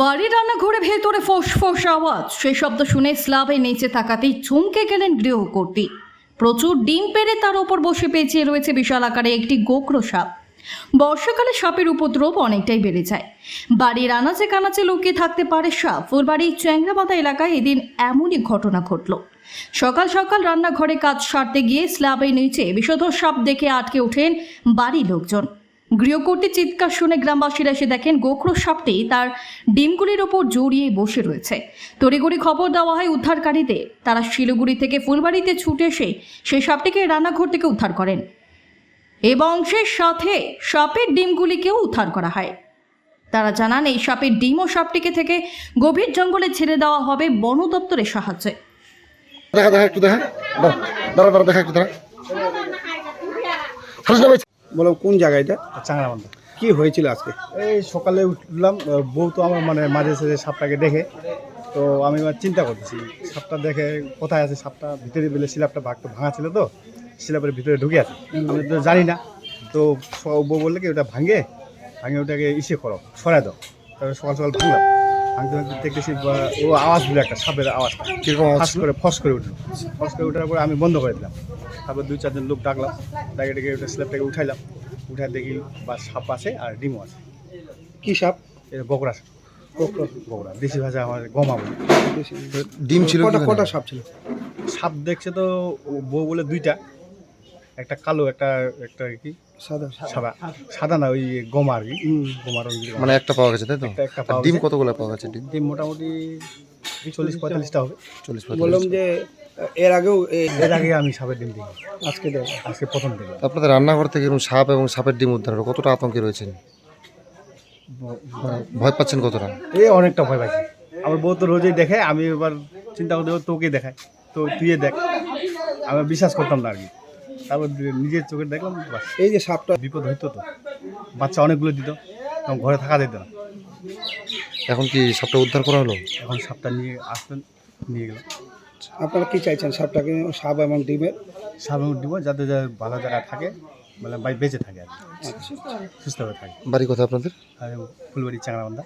বাড়ির রান্নাঘরে ভেতরে ফোঁস আওয়াজ, সেই শব্দ শুনে স্ল্যাবের নিচে তাকাতেই চমকে গেলেন গৃহকর্ত্রী। প্রচুর ডিম পেড়ে তার ওপর বসে পেঁচিয়ে রয়েছে বিশাল আকারে একটি গোখরো সাপ। বর্ষাকালে সাপের উপদ্রব অনেকটাই বেড়ে যায়। বাড়ির আনাচে কানাচে লুকিয়ে থাকতে পারে সাপ। ফুলবাড়ির চ্যাংরাবাঁধা এলাকায় এদিন এমনই ঘটনা ঘটল। সকাল সকাল রান্নাঘরে কাজ সারতে গিয়ে স্ল্যাবের নিচে বিষধর সাপ দেখে আটকে ওঠেন বাড়ির লোকজন। গৃহকর্ত্রীর চিৎকার শুনে গ্রামবাসীরা এসে দেখেন গোখরো সাপটি তার ডিমগুলির ওপর জড়িয়ে বসে রয়েছে। তড়িঘড়ি খবর দেওয়া হয় উদ্ধারকারীদের। তারা শিলিগুড়ি থেকে ফুলবাড়িতে ছুটে এসে সেই সাপটিকে রান্নাঘর থেকে উদ্ধার করেন এবং সেই সাথে সাপের ডিমগুলিকেও উদ্ধার করা হয়। তারা জানান এই সাপের ডিম ও সাপটিকে থেকে গভীর জঙ্গলে ছেড়ে দেওয়া হবে বন দপ্তরের সাহায্যে। বলো কোন জায়গাটা? চাংরাবান্ধা। কি হয়েছিল আজকে? এই সকালে উঠলাম, বউ তো আমার মানে মাঝে সাঝে সাপটাকে দেখে, তো আমি চিন্তা করতেছি সাপটা দেখে কোথায় আছে। সাপটা ভিতরে বেলে শিলাপটা ভাঙা ছিল, তো শিলাপের ভিতরে ঢুকে আছে। আমি তো জানি না, তো বউ বললে কি ওটা ভাঙে ওটাকে করো, সরাই দাও। তারপরে সকাল সকাল ভাঙলাম, ভাঙতে দেখতেছি ও আওয়াজ দিল, একটা সাপের আওয়াজ ফস করে উঠলো। ফস করে উঠার পরে আমি বন্ধ করে দিলাম। তারপর 2-4 জন লোক ডাকলাম, ডেকে ওটা স্ল্যাবটাকে উঠাইলাম। উঠায় দেখি বা সাপ আছে আর ডিমও আছে। কি সাপ? এটা বকরা সাপ। বকরা দেশি ভাষা আমার গমা বলে। ডিম ছিল কটা সাপ ছিল? সাপ দেখছে তো বউ বলে 2টা, একটা কালো, একটা কি সাদা না, ওই গমা আর কি, গমার মানে একটা পাওয়া গেছে, তাই তো? একটা পাওয়া ডিম গেছে। কতগুলো পাওয়া গেছে? ডিম মোটামুটি 40-45টা হবে। 40-45। বললাম যে এর আগে আমি সাপের ডিম দিই, আজকে প্রথম দিন। আপনাদের রান্নাঘর থেকে এরকম সাপ এবং সাপের ডিম উদ্ধার হলো, কতটা আতঙ্কে রয়েছেন? ভয় পাচ্ছেন কতটা? অনেকটা ভয় পাইছি। আমার বউ তো রোজই দেখে, আমি এবার চিন্তা করতে তোকে দেখায়, তো তুই দেখ। আমি বিশ্বাস করতাম না আর কি। তারপর নিজের চোখে দেখলাম। এই যে সাপটা বিপদ হইতো, তো বাচ্চা অনেকগুলো দিত, তখন ঘরে থাকা যেত না। এখন কি সাপটা উদ্ধার করা হলো? এখন সাপটা নিয়ে আসলেন, নিয়ে গেল। আপনারা কি চাইছেন? সাপটাকে, সাপ এবং ডিমের সাপ এবং ডিম যাতে ভালো জায়গায় থাকে, মানে বেঁচে থাকে আর কি, সুস্থভাবে থাকে। বাড়ি কোথায় আপনাদের? আর ফুলবাড়ি চাংরাবান্ধা।